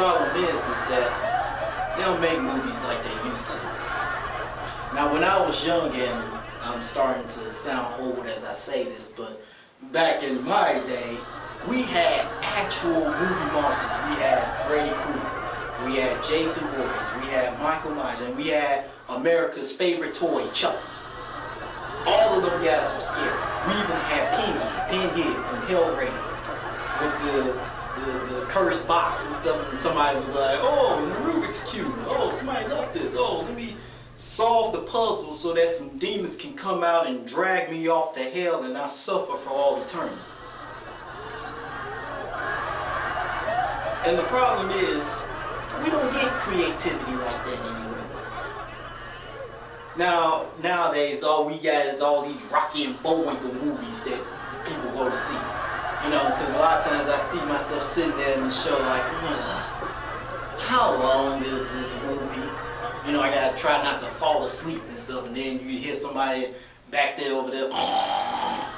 problem is that they don't make movies like they used to. Now, when I was young, and I'm starting to sound old as I say this, but back in my day, we had actual movie monsters. We had Freddy Krueger, we had Jason Voorhees, we had Michael Myers, and we had America's favorite toy, Chucky. All of them guys were scary. We even had Pinhead from Hellraiser with the cursed box and stuff, and somebody would be like, oh, the Rubik's Cube. Oh, somebody left this. Oh, let me solve the puzzle so that some demons can come out and drag me off to hell and I suffer for all eternity. And the problem is, we don't get creativity like that anymore. Now, nowadays, all we got is all these Rocky and Bullwinkle movies that people go to see. You know, because a lot of times I see myself sitting there in the show like, how long is this movie? You know, I gotta try not to fall asleep and stuff, and then you hear somebody back there over there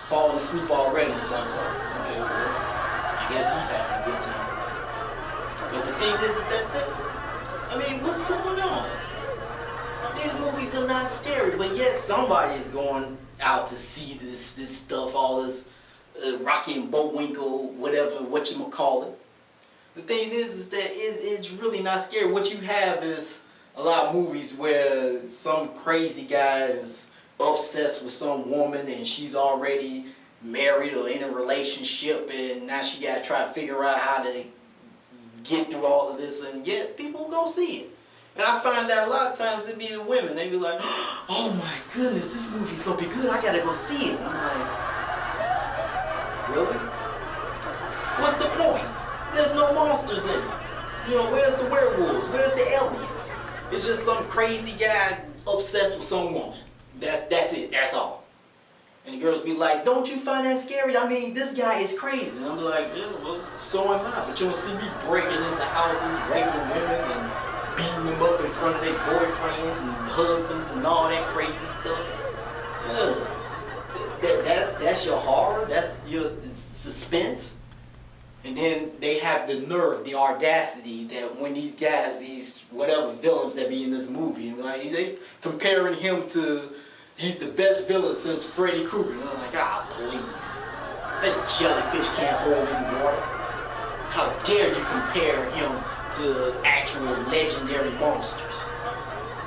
falling asleep already. It's like, oh, okay, well, I guess he's having a good time. But the thing is that I mean, what's going on? These movies are not scary, but yet somebody is going out to see this stuff, all this Rocky and Bullwinkle, whatever, whatchamacallit. The thing is that it's really not scary. What you have is a lot of movies where some crazy guy is obsessed with some woman and she's already married or in a relationship, and now she got to try to figure out how to get through all of this, and yet people go see it. And I find that a lot of times it be the women. They be like, oh my goodness, this movie's gonna be good. I gotta go see it. And I'm like, really? What's the point? There's no monsters in it. You know, where's the werewolves? Where's the aliens? It's just some crazy guy obsessed with some woman. That's it. That's all. And the girls be like, don't you find that scary? I mean, this guy is crazy. And I'm like, yeah, well, so am I. But you don't see me breaking into houses, raping women, and beating them up in front of their boyfriends and husbands and all that crazy stuff. That's your horror. That's your suspense. And then they have the nerve, the audacity that when these guys, these whatever villains that be in this movie, and like they comparing him to, he's the best villain since Freddy Krueger. And I'm like, please. That jellyfish can't hold any water. How dare you compare him to actual legendary monsters?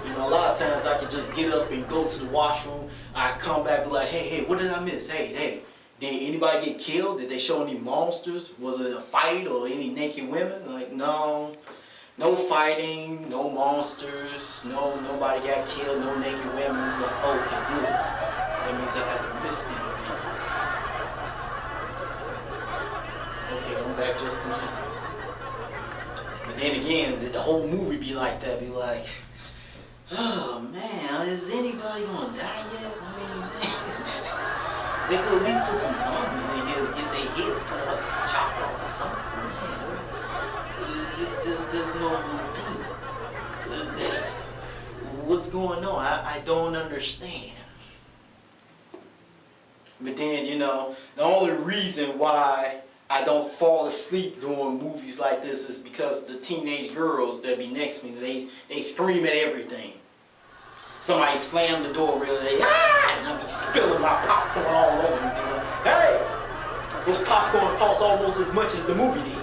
You know, a lot of times I could just get up and go to the washroom. I come back and be like, hey, what did I miss? Hey, did anybody get killed? Did they show any monsters? Was it a fight or any naked women? Like, no fighting, no monsters, nobody got killed, no naked women. Like, okay, good. That means I haven't missed anything. Okay, I'm back just in time. But then again, the whole movie be like that, be like, oh man, is anybody gonna die yet? I mean, they could at least put some zombies in here to get their heads cut up, chopped off or something. Man, there's no routine. What's going on? I don't understand. But then, you know, the only reason why I don't fall asleep during movies like this is because the teenage girls that be next to me, they scream at everything. Somebody slam the door really, and I be spilling my popcorn all over me. Like, hey, this popcorn costs almost as much as the movie did.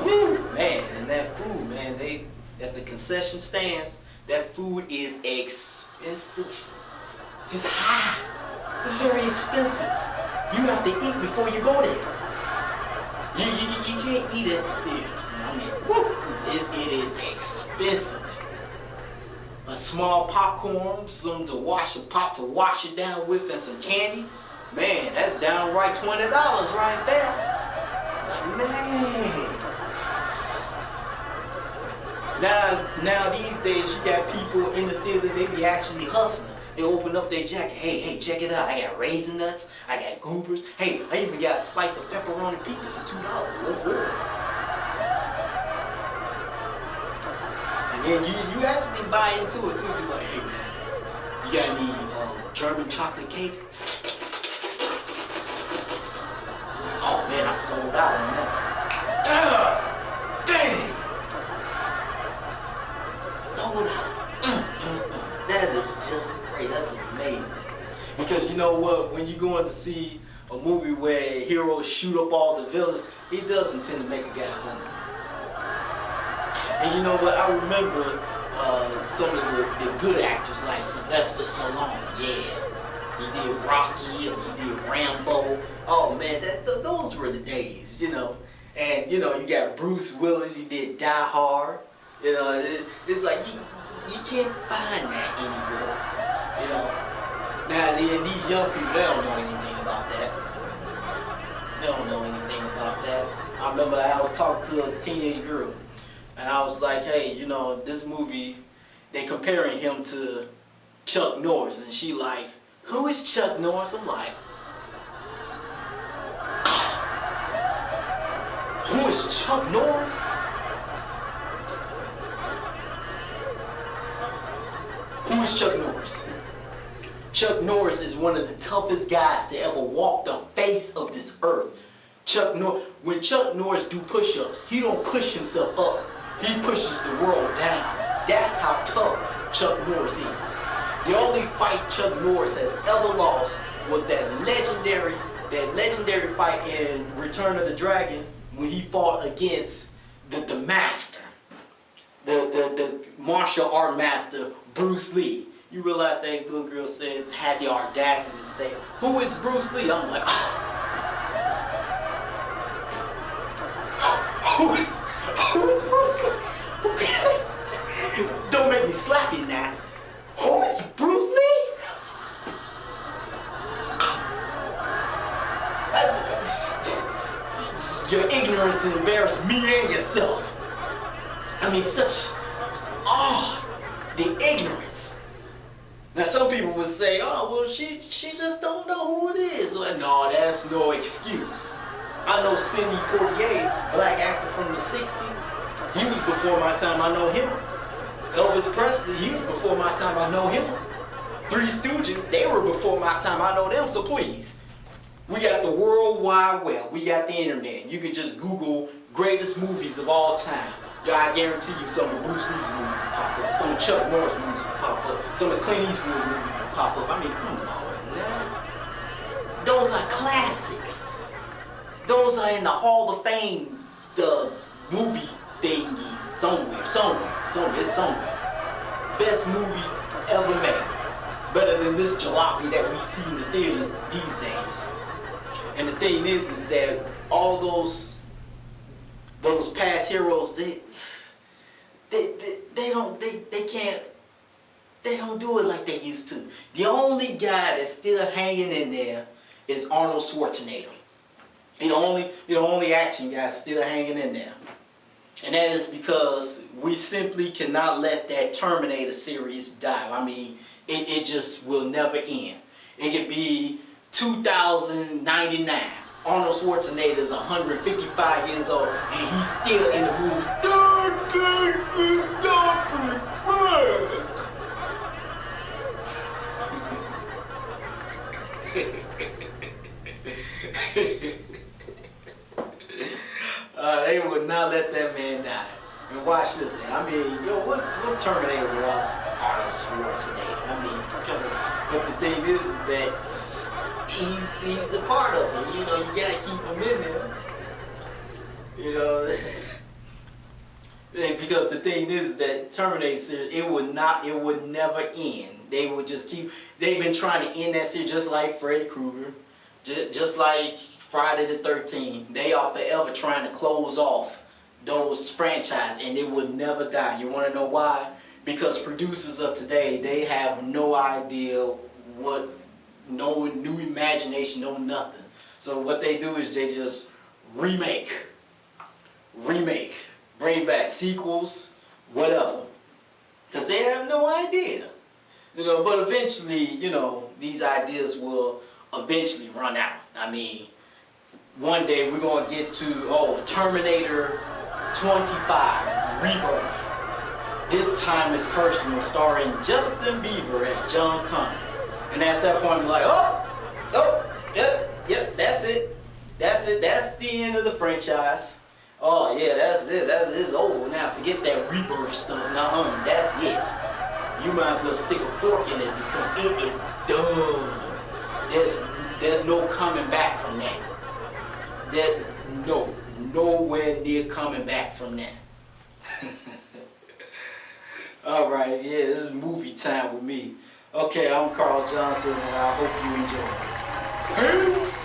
Woo, man, and that food, man, they at the concession stands, that food is expensive. It's high. It's very expensive. You have to eat before you go there. You can't eat at the theaters. I mean, it is expensive. A small popcorn, some to wash it down with, and some candy. Man, that's downright $20 right there. Like, man. Now these days you got people in the theater, they be actually hustling. They open up their jacket. Hey, check it out. I got raisin nuts. I got goobers. Hey, I even got a slice of pepperoni pizza for $2. What's up? And then you actually buy into it too. You're like, hey man, you got any German chocolate cake? Oh man, I sold out on that. Dang! Sold out. That is just great. That's amazing. Because you know what? When you're going to see a movie where heroes shoot up all the villains, he doesn't tend to make a guy hungry. And you know what? I remember some of the good actors like Sylvester Stallone. Yeah. He did Rocky, and he did Rambo. Oh man, those were the days, you know. And you know, you got Bruce Willis. He did Die Hard. You know, it's like you can't find that anymore. You know. Now these young people, they don't know anything about that. They don't know anything about that. I remember I was talking to a teenage girl, and I was like, hey, you know, this movie, they comparing him to Chuck Norris, and she like, who is Chuck Norris? I'm like, who is Chuck Norris? Who is Chuck Norris? Chuck Norris is one of the toughest guys to ever walk the face of this earth. When Chuck Norris do push-ups, he don't push himself up. He pushes the world down. That's how tough Chuck Norris is. The only fight Chuck Norris has ever lost was that legendary fight in Return of the Dragon when he fought against the master, the martial art master, Bruce Lee. You realize that little girl had the audacity to say, who is Bruce Lee? I'm like, who is Bruce Lee? Don't make me slap you now. Who is Bruce Lee? Your ignorance embarrassed me and yourself. I mean, the ignorance. Now some people would say, oh, well, she just don't know who it is. Like, no, that's no excuse. I know Sidney Poitier, black actor from the 60s. He was before my time, I know him. Elvis Presley, he was before my time, I know him. Three Stooges, they were before my time, I know them, so please. We got the World Wide Web, we got the internet. You can just Google greatest movies of all time. Yo, I guarantee you some of Bruce Lee's movies will pop up, some of Chuck Norris movies will pop up, some of Clint Eastwood movies will pop up. I mean, come on, man. Those are classics. Those are in the Hall of Fame, the movie thingies, somewhere. Best movies ever made. Better than this jalopy that we see in the theaters these days. And the thing is that all those past heroes, they don't do it like they used to. The only guy that's still hanging in there is Arnold Schwarzenegger. The only action guy still hanging in there. And that is because we simply cannot let that Terminator series die. I mean, it just will never end. It could be 2099. Arnold Schwarzenegger is 155 years old, and he's still in the movie. They would not let that man die. And watch this thing. I mean, yo, what's Terminator without Arnold Schwarzenegger? I mean, but the thing is that he's a part of it. You know, you gotta keep him in there. You know, because the thing is that Terminator series, it would never end. They would just keep. They've been trying to end that series just like Freddy Krueger, just like Friday the 13th. They are forever trying to close off those franchises, and they will never die. You want to know why? Because producers of today, they have no idea no new imagination, no nothing. So what they do is they just remake, bring back sequels, whatever. Because they have no idea. You know, but eventually, you know, these ideas will eventually run out. I mean, one day we're going to get to, Terminator 25, Rebirth. This time is personal, starring Justin Bieber as John Connor. And at that point, we're like, yep, that's it. That's the end of the franchise. Oh yeah, that's it. It's over now. Forget that rebirth stuff. Nah, that's it. You might as well stick a fork in it because it is done. There's no coming back from that. Nowhere near coming back from that. All right, yeah, this is movie time with me. Okay, I'm Carl Johnson, and I hope you enjoy. Peace.